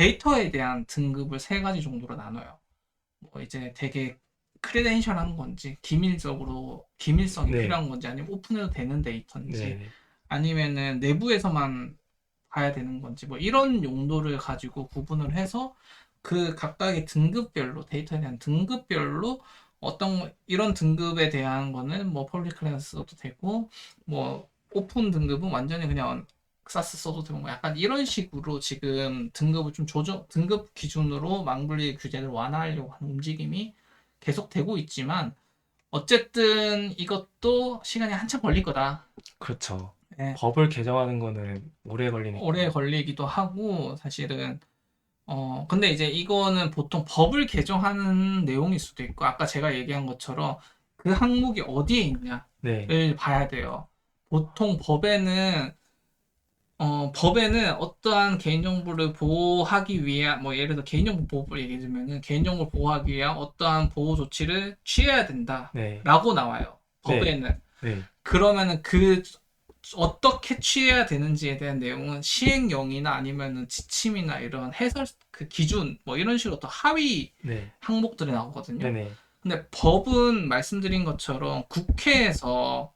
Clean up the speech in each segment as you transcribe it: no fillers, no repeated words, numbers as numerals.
데이터에 대한 등급을 세 가지 정도로 나눠요. 뭐 이제 되게 크레덴셜한 건지, 기밀성이 네, 필요한 건지, 아니면 오픈해도 되는 데이터인지, 네, 아니면은 내부에서만 봐야 되는 건지, 뭐 이런 용도를 가지고 구분을 해서 그 각각의 등급별로, 데이터에 대한 등급별로 이런 등급에 대한 거는 뭐 퍼블릭 클래스 써도 되고, 뭐 오픈 등급은 완전히 그냥 사스 써도 되고, 뭐 약간 이런 식으로 지금 등급을 좀 등급 기준으로 망블리 규제를 완화하려고 하는 움직임이 계속되고 있지만, 어쨌든 이것도 시간이 한참 걸릴 거다. 그렇죠. 예, 법을 개정하는 거는 오래 오래 걸리니까. 걸리기도 하고, 사실은, 근데 이제 이거는 보통 법을 개정하는 내용일 수도 있고, 아까 제가 얘기한 것처럼 그 항목이 어디에 네, 있냐를 봐야 돼요. 보통 법에는 어떠한 개인정보를 보호하기 위한, 뭐 예를 들어 개인정보 보호법을 얘기해 주면은 개인정보를 보호하기 위한 어떠한 보호 조치를 취해야 네, 된다라고 나와요. 네, 법에는. 네, 그러면은 어떻게 취해야 되는지에 대한 내용은 시행령이나 아니면은 지침이나 이런 해설 그 기준 뭐 이런 식으로 또 하위 네, 항목들이 나오거든요. 네네, 근데 법은 말씀드린 것처럼 국회에서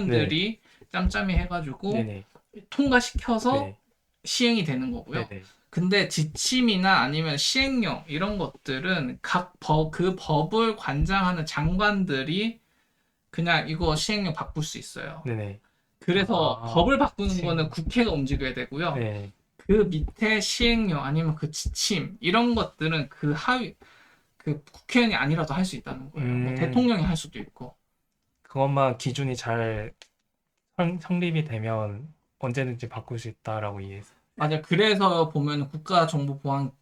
네, 국회의원들이 짬짬이 해가지고 네네, 통과시켜서 네, 시행이 되는 거고요. 네네. 근데 지침이나 아니면 시행령 이런 것들은 그 법을 관장하는 장관들이 그냥 이거 시행령 바꿀 수 있어요. 네네. 그래서 아, 법을 바꾸는 거는 칭, 국회가 움직여야 되고요. 네. 그 밑에 시행령 아니면 그 지침 이런 것들은 그 하위 그 국회의원이 아니라도 할 수 있다는 거예요. 뭐 음, 대통령이 할 수도 있고. 그것만 기준이 잘 성립이 되면 언제든지 바꿀 수 있다라고 이해했어요. 맞아요. 그래서 보면 국가정보보안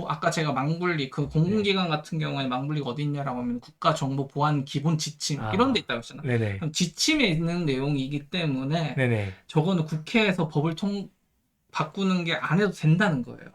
아까 제가 망분리 그 네. 공공기관 같은 경우에 망분리가 어디 있냐라고 하면 국가정보보안 기본 지침 이런 데 아, 있다고 했잖아. 네네, 그럼 지침에 있는 내용이기 때문에 네네. 저거는 국회에서 법을 바꾸는 게 안 해도 된다는 거예요.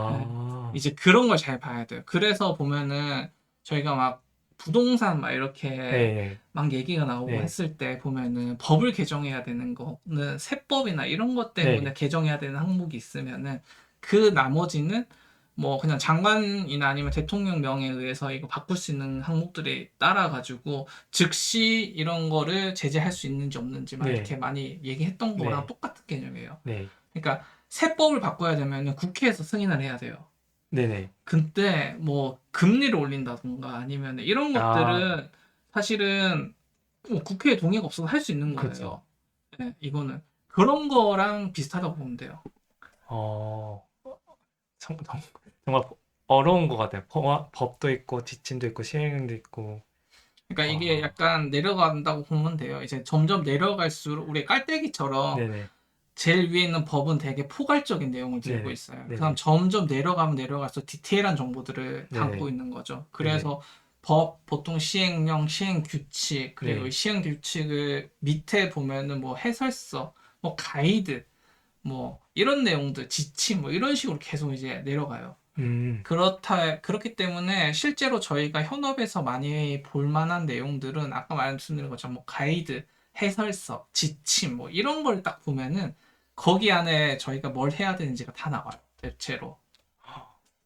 네. 아, 이제 그런 걸 잘 봐야 돼요. 그래서 보면은 저희가 막 부동산 막 이렇게 네네, 막 얘기가 나오고 네, 했을 때 보면은 법을 개정해야 되는 거는 세법이나 이런 것 때문에 네. 개정해야 되는 항목이 있으면은 그 나머지는 뭐 그냥 장관이나 아니면 대통령 명에 의해서 이거 바꿀 수 있는 항목들이 따라가지고 즉시 이런 거를 제재할 수 있는지 없는지 막 네, 이렇게 많이 얘기했던 거랑 네, 똑같은 개념이에요. 네, 그러니까 세법을 바꿔야 되면 국회에서 승인을 해야 돼요. 네네. 근데 뭐 금리를 올린다던가 아니면 이런 아, 것들은 사실은 뭐 국회에 동의가 없어도 할 수 있는 그쵸. 거예요. 네, 이거는 그런 거랑 비슷하다고 보면 돼요. 어, 정말 어려운 것 같아요. 법도 있고, 지침도 있고, 시행령도 있고. 그러니까 이게 아, 약간 내려간다고 보면 돼요. 이제 점점 내려갈수록 우리 깔때기처럼 네네, 제일 위에 있는 법은 되게 포괄적인 내용을 들고 네네, 있어요. 그다음 네네, 점점 내려가면 내려갈수록 디테일한 정보들을 담고 네네, 있는 거죠. 네네, 그래서 보통 시행령, 시행규칙, 그리고 이 네. 시행규칙을 밑에 보면은 뭐 해설서, 뭐 가이드, 뭐 이런 내용들, 지침, 뭐 이런 식으로 계속 이제 내려가요. 음, 그렇기 때문에 실제로 저희가 현업에서 많이 볼 만한 내용들은 아까 말씀드린 것처럼 뭐 가이드, 해설서, 지침 뭐 이런 걸 딱 보면은 거기 안에 저희가 뭘 해야 되는지가 다 나와요. 대체로.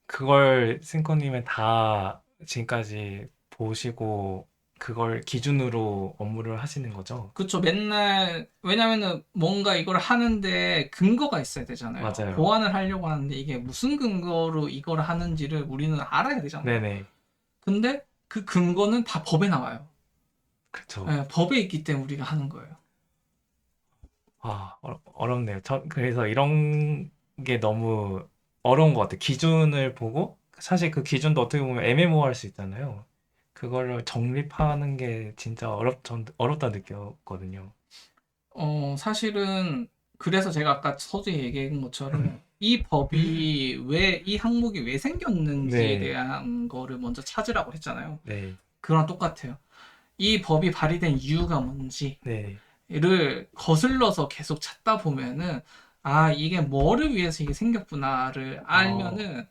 그걸 싱커님은 다 지금까지 보시고, 그걸 기준으로 업무를 하시는 거죠? 그쵸. 맨날, 왜냐면은 뭔가 이걸 하는데 근거가 있어야 되잖아요. 맞아요. 보완을 하려고 하는데 이게 무슨 근거로 이걸 하는지를 우리는 알아야 되잖아요. 네네, 근데 그 근거는 다 법에 나와요. 그쵸. 예, 법에 있기 때문에 우리가 하는 거예요. 아, 어렵네요. 그래서 이런 게 너무 어려운 것 같아요. 기준을 보고, 사실 그 기준도 어떻게 보면 애매모호할 수 있잖아요. 그거를 정립하는 게 진짜 전 어렵다 느꼈거든요. 사실은 그래서 제가 아까 서두에 얘기한 것처럼 이 법이 이 항목이 왜 생겼는지에 네, 대한 거를 먼저 찾으라고 했잖아요. 네, 그거랑 똑같아요. 이 법이 발의된 이유가 뭔지를 네. 거슬러서 계속 찾다 보면은 아, 이게 뭐를 위해서 이게 생겼구나를 어, 알면은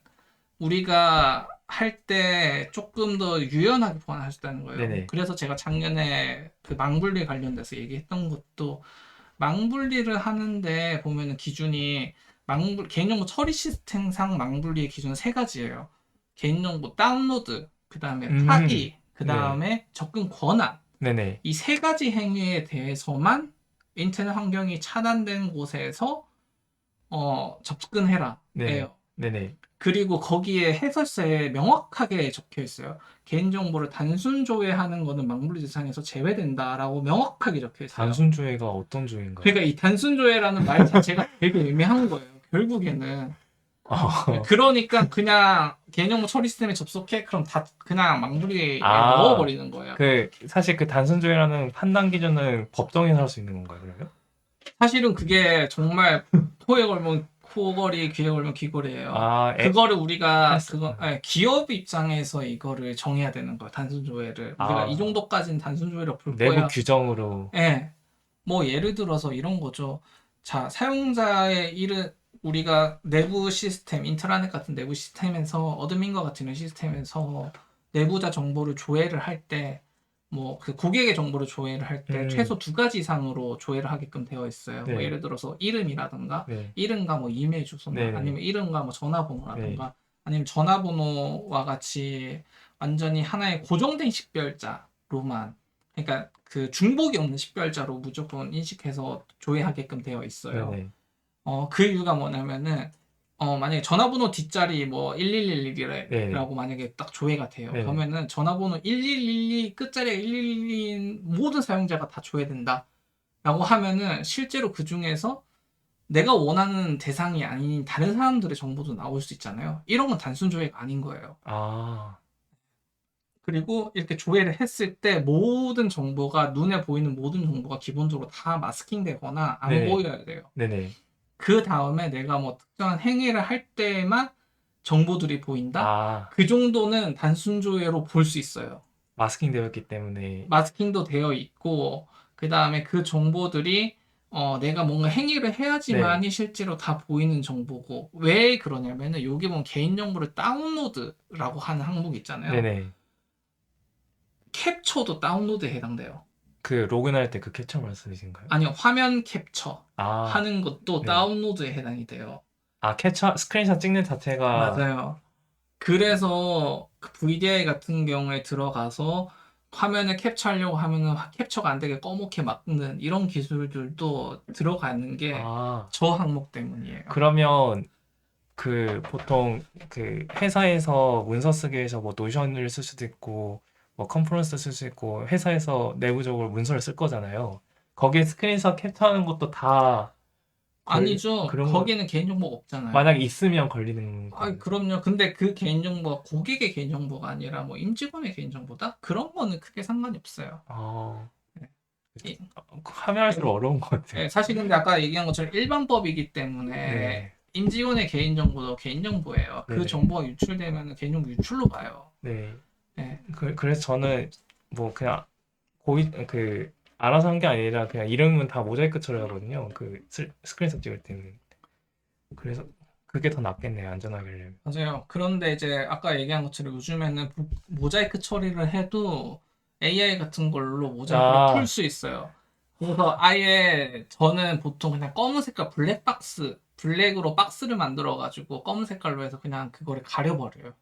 우리가 할 때 조금 더 유연하게 보완할 수 있다는 거예요. 네네, 그래서 제가 작년에 그 망분리 관련돼서 얘기했던 것도 망분리를 하는데 보면은 기준이 개인정보 처리 시스템상 망분리의 기준은 세 가지예요. 개인정보 다운로드, 그 다음에 파기, 그 네. 다음에 접근 권한. 네네. 이 세 가지 행위에 대해서만 인터넷 환경이 차단된 곳에서 접근해라. 네네. 예요. 네네. 그리고 거기에 해설서에 명확하게 적혀 있어요. 개인정보를 단순 조회하는 거는 망분리 대상에서 제외된다라고 명확하게 적혀 있어요. 단순 조회가 어떤 조회인가요? 그러니까 이 단순 조회라는 말 자체가 되게 애매한 거예요. 결국에는. 어. 그러니까 그냥 개인정보 처리 시스템에 접속해? 그럼 다 그냥 망분리에 아, 넣어버리는 거예요. 사실 그 단순 조회라는 판단 기준은 법정에서 할 수 있는 건가요, 그러면? 사실은 그게 정말 코에 걸면 코걸이, 귀에 걸면 귀걸이에요. 아, 그거를 우리가 헬스. 기업 입장에서 이거를 정해야 되는 거예요. 단순 조회를. 우리가 아, 이 정도까지는 단순 조회를 볼 내부 거야. 규정으로. 예. 뭐 예를 들어서 이런 거죠. 자, 사용자의 일은 우리가 내부 시스템, 인트라넷 같은 내부 시스템에서 어드민과 같은 이런 시스템에서 내부자 정보를 조회를 할 때, 뭐 그 고객의 정보를 조회를 할 때 음, 최소 두 가지 이상으로 조회를 하게끔 되어 있어요. 뭐 네. 예를 들어서 이름이라든가, 네. 이름과 뭐 이메일 주소나, 네. 아니면 이름과 뭐 전화번호라든가, 아니면 전화번호와 같이 완전히 하나의 고정된 식별자로만, 그러니까 그 중복이 없는 식별자로 무조건 인식해서 조회하게끔 되어 있어요. 네네. 그 이유가 뭐냐면은, 만약에 전화번호 뒷자리 뭐 네네. 1111이라고 만약에 딱 조회가 돼요. 네네. 그러면은 전화번호 1112 끝자리가 1112인 모든 사용자가 다 조회된다. 라고 하면은 실제로 그 중에서 내가 원하는 대상이 아닌 다른 사람들의 정보도 나올 수 있잖아요. 이런 건 단순 조회가 아닌 거예요. 아, 그리고 이렇게 조회를 했을 때 모든 정보가 눈에 보이는 모든 정보가 기본적으로 다 마스킹 되거나 안 네네. 보여야 돼요. 네네. 그 다음에 내가 뭐 특정한 행위를 할 때만 정보들이 보인다? 아, 그 정도는 단순 조회로 볼 수 있어요. 마스킹 되었기 때문에. 마스킹도 되어 있고, 그 다음에 그 정보들이 내가 뭔가 행위를 네. 해야지만이 실제로 다 보이는 정보고, 왜 그러냐면은 여기 보면 개인정보를 다운로드라고 하는 항목이 있잖아요. 네네. 캡처도 다운로드에 해당돼요. 그 로그인할 때 그 캡처 말씀이신가요? 아니요, 화면 capture 아, 하는 것도 네. 다운로드에 해당이 돼요. 아, 스크린샷 찍는 자체가. 맞아요. 그래서 그 VDI 같은 경우에 들어가서 화면을 캡처하려고 하면은 캡처가 안 되게 검게 막는 이런 기술들도 들어가는 게 아, 저 항목 때문이에요. 그러면 그 보통 그 회사에서 문서 쓰기 위해서 뭐 노션을 쓸 수도 있고 뭐 컨퍼런스 쓸 수 있고 회사에서 내부적으로 문서를 쓸 거잖아요. 거기에 스크린샷 캡처하는 것도 다 아니죠. 그런 거 거기는 개인정보가 없잖아요. 만약에 있으면 걸리는 아, 거. 그럼요. 근데 그 개인정보가 고객의 개인정보가 아니라 뭐 임직원의 개인정보다? 그런 거는 크게 상관이 없어요. 아, 네. 이- 하면할수록 어려운 것 같아요. 사실 근데 아까 얘기한 것처럼 일반법이기 때문에 네, 임직원의 개인정보도 개인정보예요. 그 네네. 정보가 유출되면 개인정보 유출로 봐요. 네. 네. 그래서 저는 뭐 그냥 알아서 한 게 아니라 그냥 이름은 다 모자이크 처리하거든요. 그 스크린샷 찍을 때는. 그래서 그게 더 낫겠네요. 안전하길래. 맞아요. 그런데 이제 아까 얘기한 것처럼 요즘에는 모자이크 처리를 해도 AI 같은 걸로 모자이크를 풀 아, 수 있어요. 그래서 아예 저는 보통 그냥 검은 색깔 블랙으로 박스를 만들어가지고 검은 색깔로 해서 그냥 그거를 가려버려요.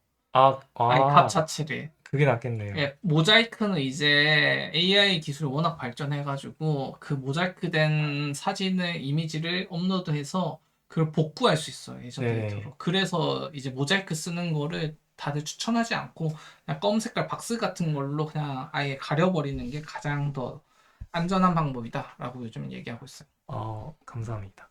아예 값 아, 자체를. 그게 낫겠네요. 모자이크는 이제 AI 기술이 워낙 발전해가지고 그 모자이크된 사진을 이미지를 업로드해서 그걸 복구할 수 있어요, 예전 네네. 데이터로. 그래서 이제 모자이크 쓰는 거를 다들 추천하지 않고 그냥 검은 색깔 박스 같은 걸로 그냥 아예 가려버리는 게 가장 더 안전한 방법이다라고 요즘 얘기하고 있어요. 감사합니다.